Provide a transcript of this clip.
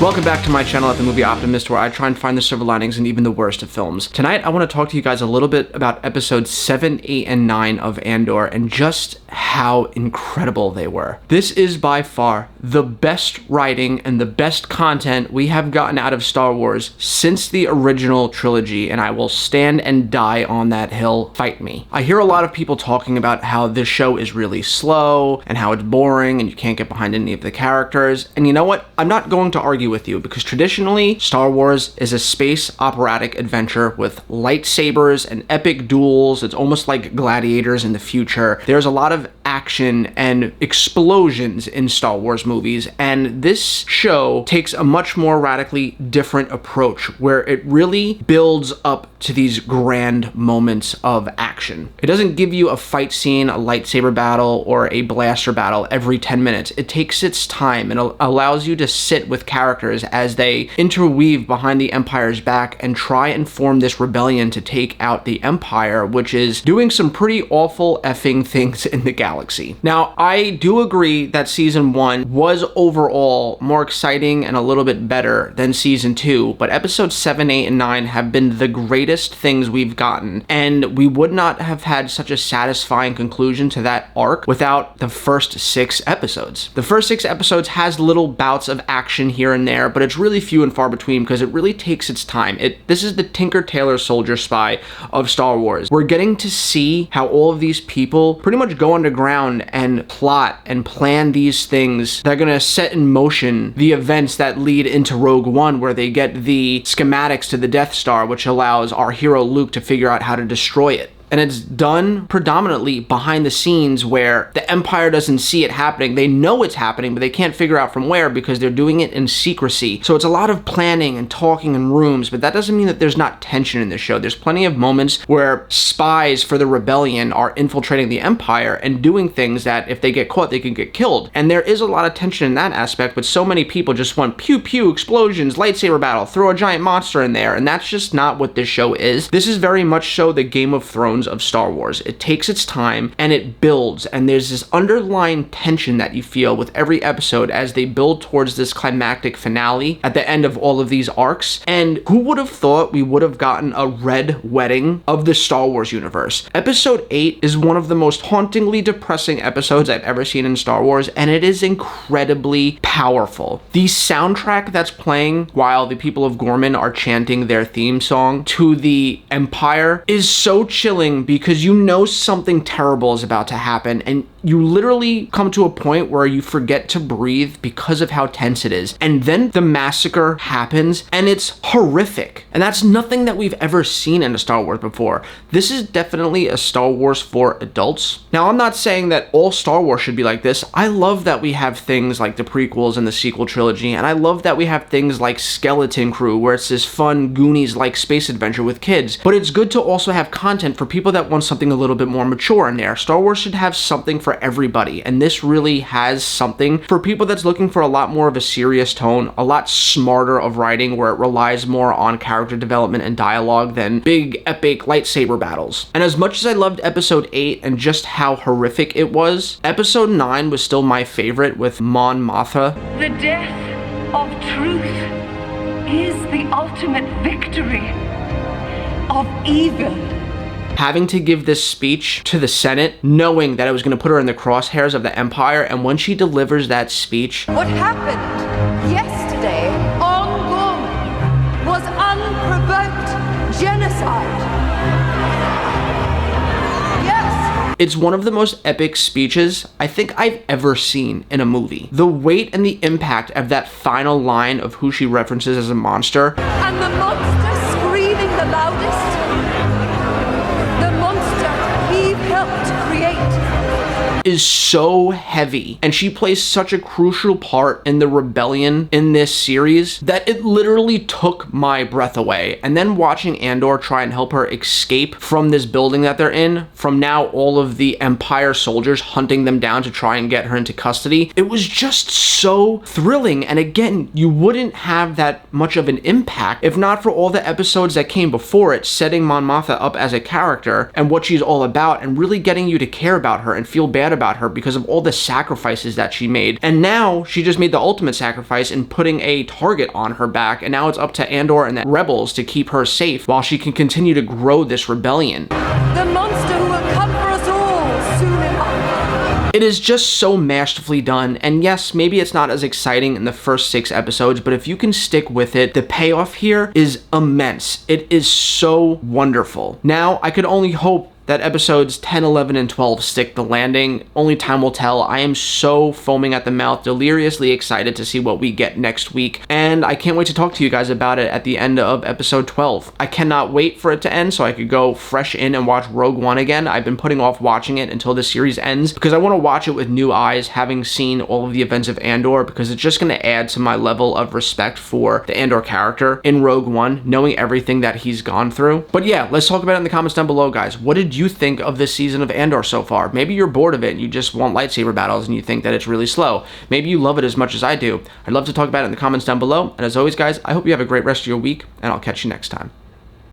Welcome back to my channel at The Movie Optimist, where I try and find the silver linings in even the worst of films. Tonight, I want to talk to you guys a little bit about episodes 7, 8, and 9 of Andor and just how incredible they were. This is by far the best writing and the best content we have gotten out of Star Wars since the original trilogy, and I will stand and die on that hill. Fight me. I hear a lot of people talking about how this show is really slow and how it's boring and you can't get behind any of the characters, and you know what? I'm not going to argue with you, because traditionally Star Wars is a space operatic adventure with lightsabers and epic duels. It's almost like gladiators in the future. There's a lot of action and explosions in Star Wars movies, and this show takes a much more radically different approach where it really builds up to these grand moments of action. It doesn't give you a fight scene, a lightsaber battle, or a blaster battle every 10 minutes. It takes its time and allows you to sit with characters as they interweave behind the Empire's back and try and form this rebellion to take out the Empire, which is doing some pretty awful effing things in the galaxy. Now, I do agree that season 1 was overall more exciting and a little bit better than season 2, but episodes 7, 8, and 9 have been the greatest things we've gotten, and we would not have had such a satisfying conclusion to that arc without the first 6 episodes. The first 6 episodes has little bouts of action here and there, but it's really few and far between because it really takes its time. This is the Tinker Tailor Soldier Spy of Star Wars. We're getting to see how all of these people pretty much go underground and plot and plan these things that are going to set in motion the events that lead into Rogue One, where they get the schematics to the Death Star, which allows our hero Luke to figure out how to destroy it. And it's done predominantly behind the scenes where the Empire doesn't see it happening. They know it's happening, but they can't figure out from where because they're doing it in secrecy. So it's a lot of planning and talking in rooms, but that doesn't mean that there's not tension in the show. There's plenty of moments where spies for the rebellion are infiltrating the Empire and doing things that if they get caught, they can get killed. And there is a lot of tension in that aspect, but so many people just want pew pew, explosions, lightsaber battle, throw a giant monster in there, and that's just not what this show is. This is very much so the Game of Thrones of Star Wars. It takes its time and it builds, and there's this underlying tension that you feel with every episode as they build towards this climactic finale at the end of all of these arcs. And who would have thought we would have gotten a red wedding of the Star Wars universe? Episode 8 is one of the most hauntingly depressing episodes I've ever seen in Star Wars, and it is incredibly powerful. The soundtrack that's playing while the people of Gorman are chanting their theme song to the Empire is so chilling because you know something terrible is about to happen, and you literally come to a point where you forget to breathe because of how tense it is. And then the massacre happens, and it's horrific. And that's nothing that we've ever seen in a Star Wars before. This is definitely a Star Wars for adults. Now, I'm not saying that all Star Wars should be like this. I love that we have things like the prequels and the sequel trilogy, and I love that we have things like Skeleton Crew, where it's this fun Goonies-like space adventure with kids. But it's good to also have content for people that want something a little bit more mature in there. Star Wars should have something for everybody, and this really has something for people that's looking for a lot more of a serious tone, a lot smarter of writing where it relies more on character development and dialogue than big epic lightsaber battles. And as much as I loved episode 8 and just how horrific it was, episode 9 was still my favorite with Mon Mothma. The death of truth is the ultimate victory of evil. Having to give this speech to the Senate, knowing that it was going to put her in the crosshairs of the Empire, and when she delivers that speech... What happened yesterday on Gorman was unprovoked genocide. Yes! It's one of the most epic speeches I think I've ever seen in a movie. The weight and the impact of that final line of who she references as a monster. And the monster screaming the loudest. Helped create is so heavy, and she plays such a crucial part in the rebellion in this series that it literally took my breath away. And then watching Andor try and help her escape from this building that they're in, from now all of the Empire soldiers hunting them down to try and get her into custody, it was just so thrilling. And again, you wouldn't have that much of an impact if not for all the episodes that came before it, setting Mon Mothma up as a character and what she's all about, and really getting you to care about her and feel bad about her because of all the sacrifices that she made. And now she just made the ultimate sacrifice in putting a target on her back, and now it's up to Andor and the rebels to keep her safe while she can continue to grow this rebellion. The monster who will come for us all soon enough. It is just so masterfully done, and yes, maybe it's not as exciting in the first 6 episodes, but if you can stick with it, the payoff here is immense. It is so wonderful. Now, I could only hope that episodes 10, 11, and 12 stick the landing. Only time will tell. I am so foaming at the mouth, deliriously excited to see what we get next week, and I can't wait to talk to you guys about it at the end of episode 12. I cannot wait for it to end so I could go fresh in and watch Rogue One again. I've been putting off watching it until the series ends because I want to watch it with new eyes, having seen all of the events of Andor, because it's just going to add to my level of respect for the Andor character in Rogue One, knowing everything that he's gone through. But yeah, let's talk about it in the comments down below, guys. What did you think of this season of Andor so far? Maybe you're bored of it and you just want lightsaber battles and you think that it's really slow. Maybe you love it as much as I do. I'd love to talk about it in the comments down below. And as always, guys, I hope you have a great rest of your week, and I'll catch you next time.